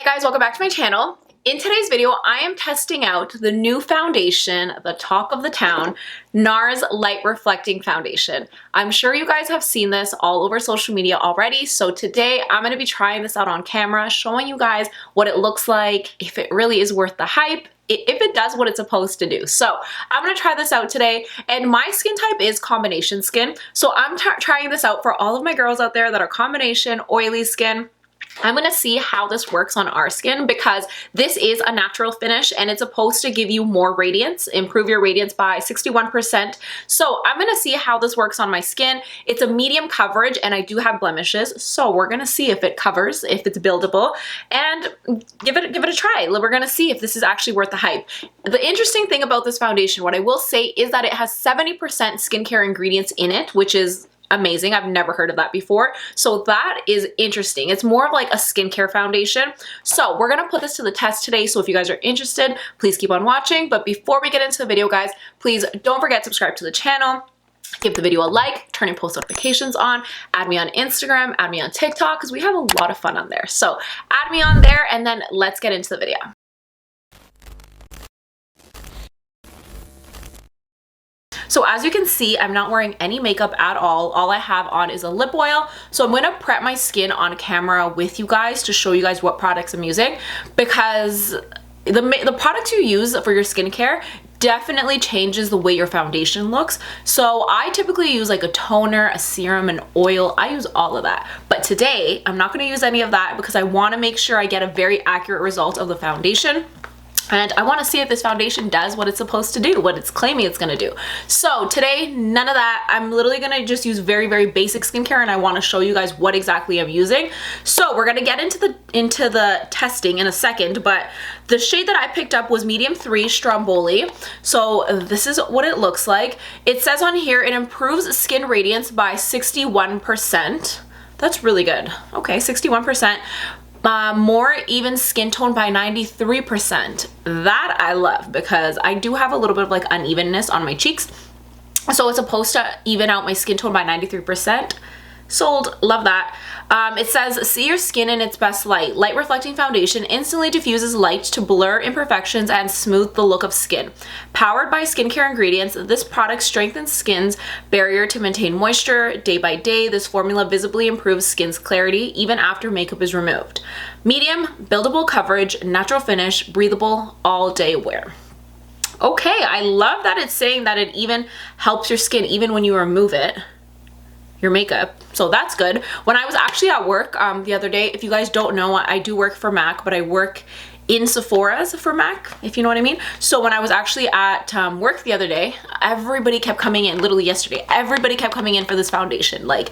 Hey guys, welcome back to my channel. In today's video, I am testing out the new foundation, the talk of the town, Nars Light Reflecting Foundation. I'm sure you guys have seen this all over social media already, so today I'm going to be trying this out on camera, showing you guys what it looks like, if it really is worth the hype, if it does what it's supposed to do. So I'm gonna try this out today, and my skin type is combination skin, so I'm trying this out for all of my girls out there that are combination, oily skin. I'm gonna see how this works on our skin because this is a natural finish and it's supposed to give you more radiance, improve your radiance by 61%. So I'm gonna see how this works on my skin. It's a medium coverage and I do have blemishes, so we're gonna see if it covers, if it's buildable, and give it a try. We're gonna see if this is actually worth the hype. The interesting thing about this foundation, what I will say, is that it has 70% skincare ingredients in it, which is amazing. I've never heard of that before. So that is interesting. It's more of like a skincare foundation. So we're going to put this to the test today. So if you guys are interested, please keep on watching. But before we get into the video, guys, please don't forget to subscribe to the channel. Give the video a like, turn your post notifications on, add me on Instagram, add me on TikTok, because we have a lot of fun on there. So add me on there and then let's get into the video. So as you can see, I'm not wearing any makeup at all. All I have on is a lip oil. So I'm gonna prep my skin on camera with you guys to show you guys what products I'm using, because the products you use for your skincare definitely changes the way your foundation looks. So I typically use like a toner, a serum, an oil. I use all of that. But today, I'm not gonna use any of that because I wanna make sure I get a very accurate result of the foundation. And I want to see if this foundation does what it's supposed to do, what it's claiming it's going to do. So today, none of that. I'm literally going to just use very, very basic skincare, and I want to show you guys what exactly I'm using. So we're going to get into the testing in a second, but the shade that I picked up was medium 3 Stromboli. So this is what it looks like. It says on here it improves skin radiance by 61%. That's really good. Okay, 61%. More even skin tone by 93%. That I love because I do have a little bit of like unevenness on my cheeks. So it's supposed to even out my skin tone by 93%. Sold. Love that. It says, see your skin in its best light. Light reflecting foundation instantly diffuses light to blur imperfections and smooth the look of skin. Powered by skincare ingredients, this product strengthens skin's barrier to maintain moisture. Day by day, this formula visibly improves skin's clarity even after makeup is removed. Medium, buildable coverage, natural finish, breathable, all day wear. Okay, I love that it's saying that it even helps your skin even when you remove it, your makeup. So that's good. When I was actually at work the other day, if you guys don't know, I do work for MAC, but I work in Sephora's for MAC, if you know what I mean. So when I was actually at work the other day, everybody kept coming in, literally yesterday, everybody kept coming in for this foundation. Like,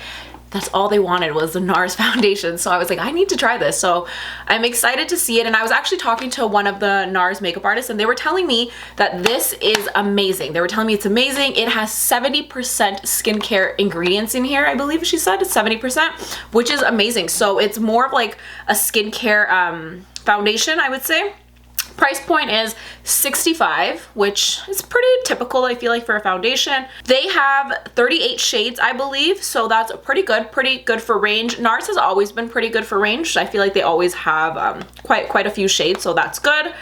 that's all they wanted was the Nars foundation. So I was like, I need to try this. So I'm excited to see it. And I was actually talking to one of the Nars makeup artists, and they were telling me that this is amazing. They were telling me it's amazing. It has 70% skincare ingredients in here. I believe she said it's 70%, which is amazing. So it's more of like a skincare foundation, I would say. Price point is $65, which is pretty typical, I feel like, for a foundation. They have 38 shades, I believe, so that's pretty good for range. Nars has always been pretty good for range. I feel like they always have quite a few shades, so that's good.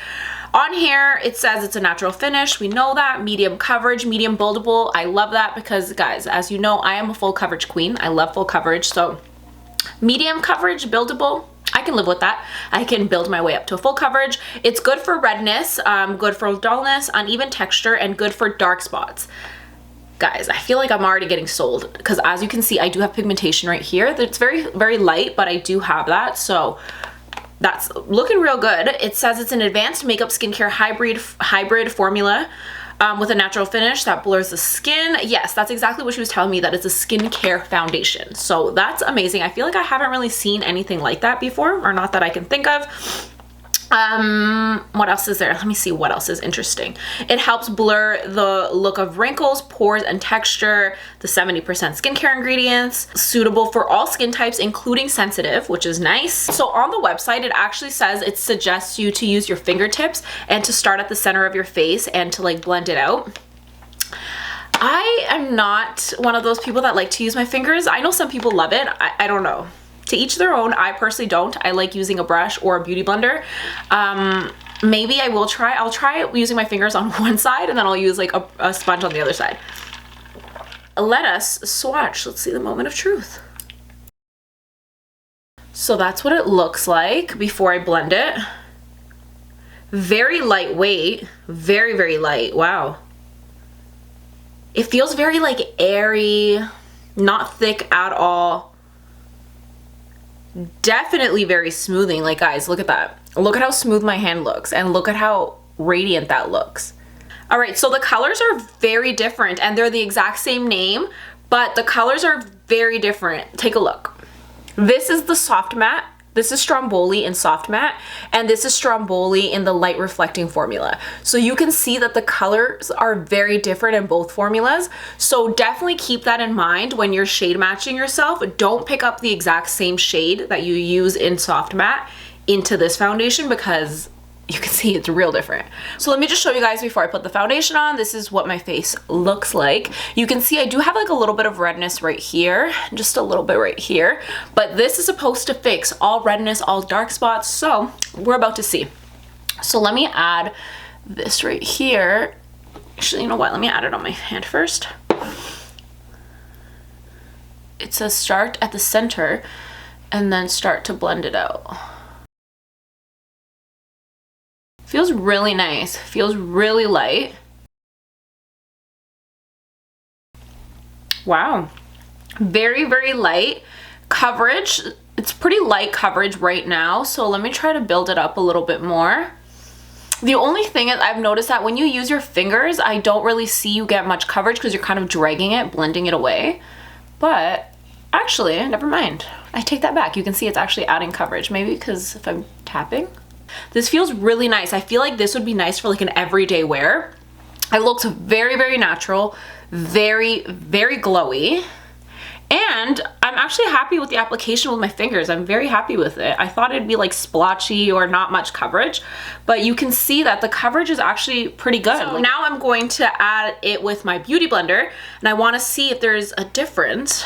On here, it says it's a natural finish. We know that. Medium coverage, medium buildable. I love that because, guys, as you know, I am a full coverage queen. I love full coverage, so medium coverage, buildable, I can live with that. I can build my way up to a full coverage. It's good for redness, good for dullness, uneven texture, and good for dark spots. Guys, I feel like I'm already getting sold because, as you can see, I do have pigmentation right here. It's very, very light, but I do have that. So that's looking real good. It says it's an advanced makeup skincare hybrid formula with a natural finish that blurs the skin. Yes, that's exactly what she was telling me, that it's a skincare foundation. So that's amazing. I feel like I haven't really seen anything like that before, or not that I can think of. What else is there? Let me see what else is interesting. It helps blur the look of wrinkles, pores, and texture. The 70% skincare ingredients, suitable for all skin types, including sensitive, which is nice. So on the website, it actually says it suggests you to use your fingertips and to start at the center of your face and to like blend it out. I am not one of those people that like to use my fingers. I know some people love it. I don't know. To each their own. I personally don't. I like using a brush or a beauty blender. Maybe I'll try it using my fingers on one side, and then I'll use like a sponge on the other side. Let us swatch. Let's see the moment of truth. So that's what it looks like before I blend it. Very lightweight, very, very light. Wow. It feels very like airy, not thick at all. Definitely very smoothing. Like, guys, look at that. Look at how smooth my hand looks, and look at how radiant that looks. All right, so the colors are very different, and they're the exact same name, but the colors are very different. Take a look. This is the soft matte. This is Stromboli in soft matte, and this is Stromboli in the light reflecting formula. So you can see that the colors are very different in both formulas. So definitely keep that in mind when you're shade matching yourself. Don't pick up the exact same shade that you use in soft matte into this foundation, because you can see it's real different. So let me just show you guys before I put the foundation on. This is what my face looks like. You can see I do have like a little bit of redness right here, just a little bit right here, but this is supposed to fix all redness, all dark spots. So we're about to see. So let me add this right here. Actually, you know what? Let me add it on my hand first. It says start at the center and then start to blend it out. Feels really nice, feels really light. Wow, very, very light coverage. It's pretty light coverage right now, so let me try to build it up a little bit more. The only thing is I've noticed that when you use your fingers, I don't really see you get much coverage because you're kind of dragging it, blending it away. But actually, never mind. I take that back. You can see it's actually adding coverage, maybe because if I'm tapping. This feels really nice. I feel like this would be nice for like an everyday wear. It looks very, very natural, very, very glowy. And I'm actually happy with the application with my fingers. I'm very happy with it. I thought it'd be like splotchy or not much coverage, but you can see that the coverage is actually pretty good. So now I'm going to add it with my beauty blender, and I want to see if there's a difference.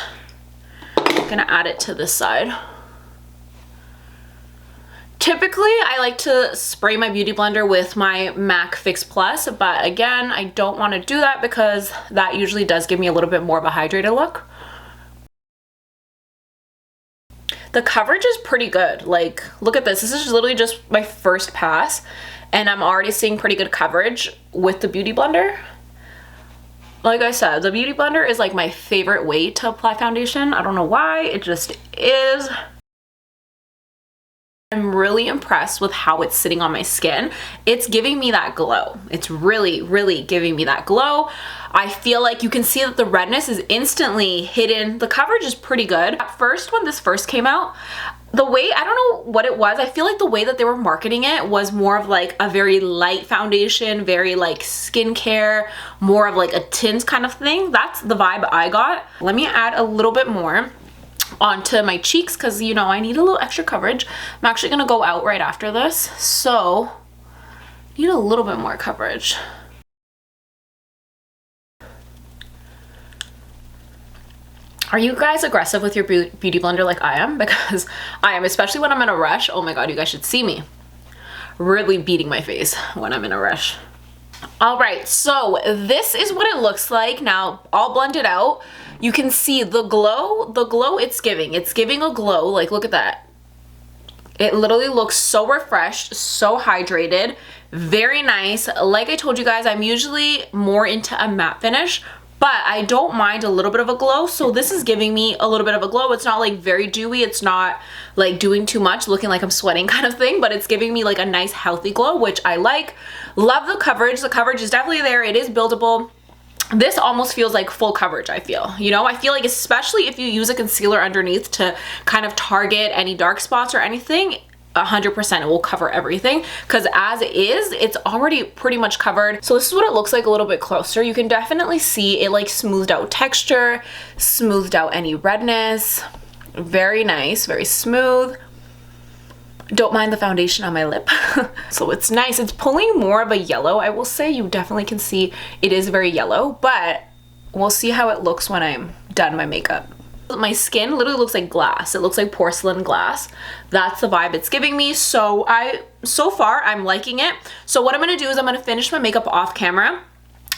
I'm gonna add it to this side. Typically, I like to spray my beauty blender with my MAC Fix Plus, but again, I don't want to do that because that usually does give me a little bit more of a hydrated look. The coverage is pretty good. Like, look at this. This is literally just my first pass, and I'm already seeing pretty good coverage with the beauty blender. Like I said, the beauty blender is like my favorite way to apply foundation. I don't know why, it just is. I'm really impressed with how it's sitting on my skin. It's giving me that glow. It's really, really giving me that glow. I feel like you can see that the redness is instantly hidden. The coverage is pretty good. At first, when this first came out, the way, I don't know what it was, I feel like the way that they were marketing it was more of like a very light foundation, very like skincare, more of like a tint kind of thing. That's the vibe I got. Let me add a little bit more onto my cheeks because, you know, I need a little extra coverage. I'm actually gonna go out right after this, so need a little bit more coverage. Are you guys aggressive with your beauty blender like I am? Because I am, especially when I'm in a rush. Oh my god, you guys should see me really beating my face when I'm in a rush. All right, so this is what it looks like now, all blended out. You can see the glow it's giving. It's giving a glow, like look at that. It literally looks so refreshed, so hydrated, very nice. Like I told you guys, I'm usually more into a matte finish, but I don't mind a little bit of a glow, so this is giving me a little bit of a glow. It's not like very dewy, it's not like doing too much, looking like I'm sweating kind of thing, but it's giving me like a nice healthy glow, which I like. Love the coverage. The coverage is definitely there. It is buildable. This almost feels like full coverage, I feel. You know, I feel like especially if you use a concealer underneath to kind of target any dark spots or anything, 100% it will cover everything, because as is, it's already pretty much covered. So this is what it looks like a little bit closer. You can definitely see it like smoothed out texture, smoothed out any redness. Very nice, very smooth. Don't mind the foundation on my lip. So it's nice. It's pulling more of a yellow, I will say. You definitely can see it is very yellow, but we'll see how it looks when I'm done my makeup. My skin literally looks like glass. It looks like porcelain glass. That's the vibe it's giving me. So far I'm liking it. So what I'm gonna do is I'm gonna finish my makeup off camera,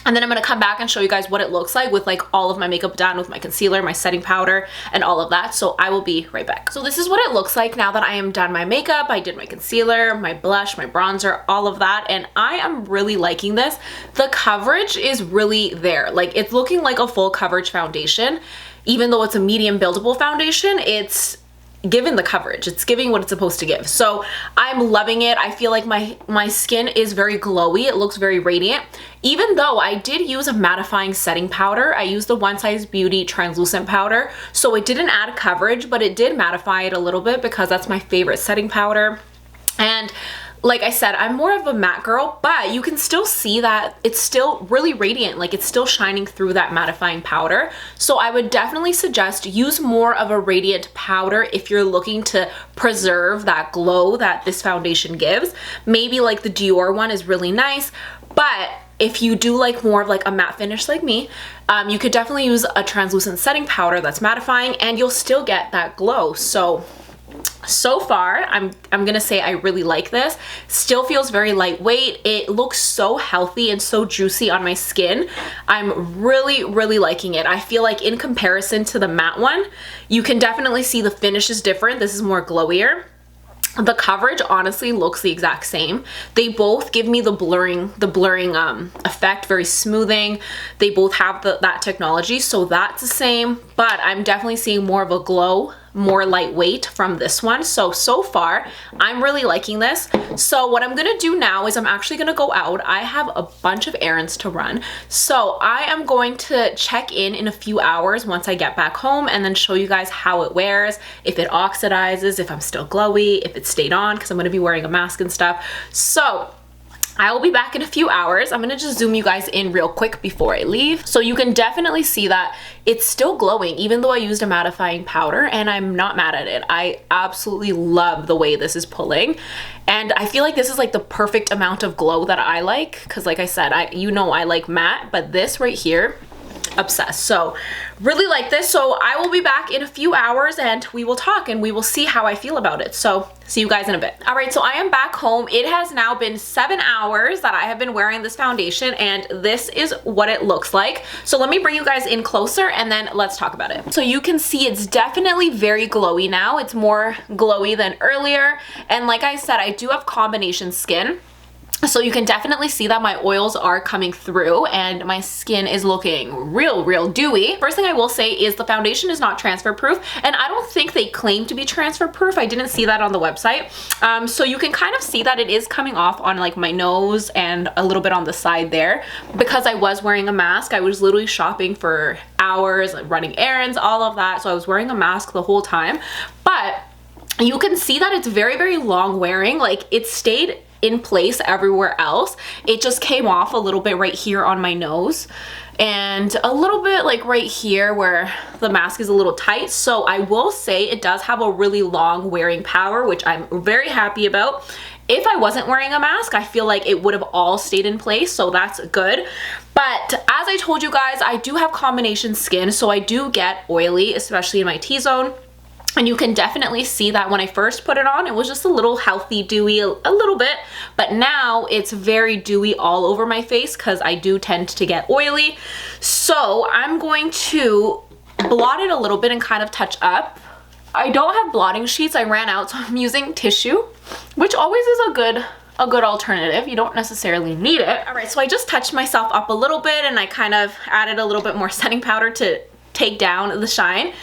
and then I'm gonna come back and show you guys what it looks like with like all of my makeup done, with my concealer, my setting powder, and all of that. So I will be right back. So this is what it looks like now that I am done my makeup. I did my concealer, my blush, my bronzer, all of that, and I am really liking this. The coverage is really there. Like, it's looking like a full coverage foundation. Even though it's a medium buildable foundation, it's given the coverage. It's giving what it's supposed to give. So I'm loving it. I feel like my skin is very glowy. It looks very radiant. Even though I did use a mattifying setting powder, I used the One Size Beauty translucent powder. So it didn't add coverage, but it did mattify it a little bit because that's my favorite setting powder. And like I said, I'm more of a matte girl, but you can still see that it's still really radiant. Like, it's still shining through that mattifying powder. So I would definitely suggest use more of a radiant powder if you're looking to preserve that glow that this foundation gives. Maybe like the Dior one is really nice, but if you do like more of like a matte finish like me, you could definitely use a translucent setting powder that's mattifying and you'll still get that glow. So far, I'm gonna say I really like this. Still feels very lightweight. It looks so healthy and so juicy on my skin. I'm really, really liking it. I feel like in comparison to the matte one, you can definitely see the finish is different. This is more glowier. The coverage honestly looks the exact same. They both give me the blurring effect, very smoothing. They both have that technology, so that's the same, but I'm definitely seeing more of a glow, more lightweight from this one. So far, I'm really liking this. So what I'm gonna do now is I'm actually gonna go out. I have a bunch of errands to run. So I am going to check in a few hours once I get back home and then show you guys how it wears, if it oxidizes, if I'm still glowy, if it stayed on, because I'm gonna be wearing a mask and stuff. So I will be back in a few hours. I'm gonna just zoom you guys in real quick before I leave. So you can definitely see that it's still glowing, even though I used a mattifying powder, and I'm not mad at it. I absolutely love the way this is pulling. And I feel like this is like the perfect amount of glow that I like, because like I said, I like matte, but this right here, obsessed. So really like this. So I will be back in a few hours and we will talk and we will see how I feel about it. So see you guys in a bit. All right, so I am back home. It has now been 7 hours that I have been wearing this foundation and this is what it looks like. So let me bring you guys in closer and then let's talk about it. So you can see it's definitely very glowy now. It's more glowy than earlier. And like I said, I do have combination skin. So you can definitely see that my oils are coming through and my skin is looking real dewy. First thing I will say is the foundation is not transfer proof, and I don't think they claim to be transfer proof. I didn't see that on the website. So you can kind of see that it is coming off on like my nose and a little bit on the side there because I was wearing a mask. I was literally shopping for hours, running errands, all of that. So I was wearing a mask the whole time, but you can see that it's very long wearing. Like, it stayed in place everywhere else. It just came off a little bit right here on my nose and a little bit like right here where the mask is a little tight. So I will say it does have a really long wearing power, which I'm very happy about. If I wasn't wearing a mask, I feel like it would have all stayed in place, so that's good. But as I told you guys, I do have combination skin, so I do get oily, especially in my T-zone. And you can definitely see that when I first put it on, it was just a little healthy, dewy, a little bit. But now it's very dewy all over my face because I do tend to get oily. So I'm going to blot it a little bit and kind of touch up. I don't have blotting sheets. I ran out, so I'm using tissue, which always is a good alternative. You don't necessarily need it. All right, so I just touched myself up a little bit and I kind of added a little bit more setting powder to take down the shine.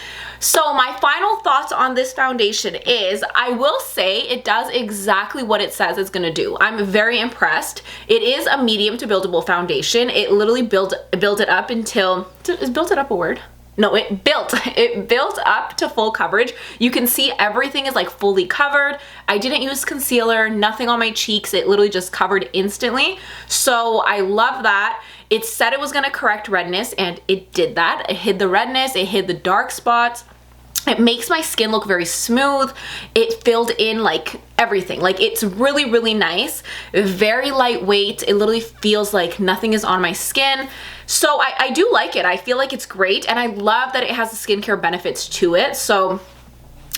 So my final thoughts on this foundation is, I will say it does exactly what it says it's gonna do. I'm very impressed. It is a medium to buildable foundation. It literally built it up until, is built it up a word? No, it built up to full coverage. You can see everything is like fully covered. I didn't use concealer, nothing on my cheeks. It literally just covered instantly. So I love that. It said it was gonna correct redness and it did that. It hid the redness, it hid the dark spots. It makes my skin look very smooth. It filled in like everything. Like it's really, really nice. Very lightweight. It literally feels like nothing is on my skin. So I do like it. I feel like it's great. And I love that it has the skincare benefits to it. So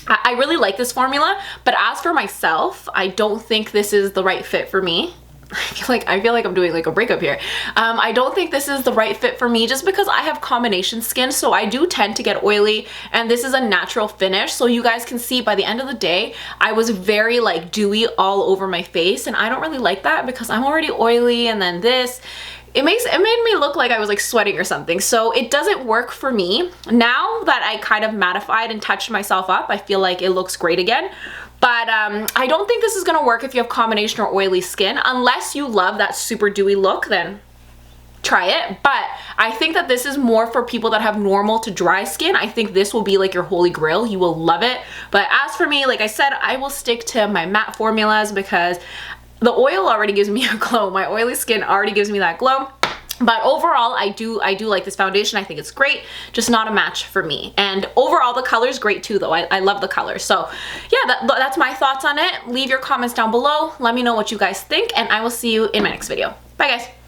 I really like this formula. But as for myself, I don't think this is the right fit for me. I feel like I'm doing like a breakup here. I don't think this is the right fit for me just because I have combination skin, so I do tend to get oily, and this is a natural finish. So you guys can see by the end of the day, I was very like dewy all over my face, and I don't really like that because I'm already oily, and then this, it made me look like I was like sweating or something. So it doesn't work for me. Now that I kind of mattified and touched myself up, I feel like it looks great again. But I don't think this is gonna work if you have combination or oily skin. Unless you love that super dewy look, then try it. But I think that this is more for people that have normal to dry skin. I think this will be like your holy grail. You will love it. But as for me, like I said, I will stick to my matte formulas because the oil already gives me a glow. My oily skin already gives me that glow. But overall, I do like this foundation. I think it's great, just not a match for me. And overall, the color is great too, though. I love the color. So yeah, that's my thoughts on it. Leave your comments down below. Let me know what you guys think, and I will see you in my next video. Bye, guys.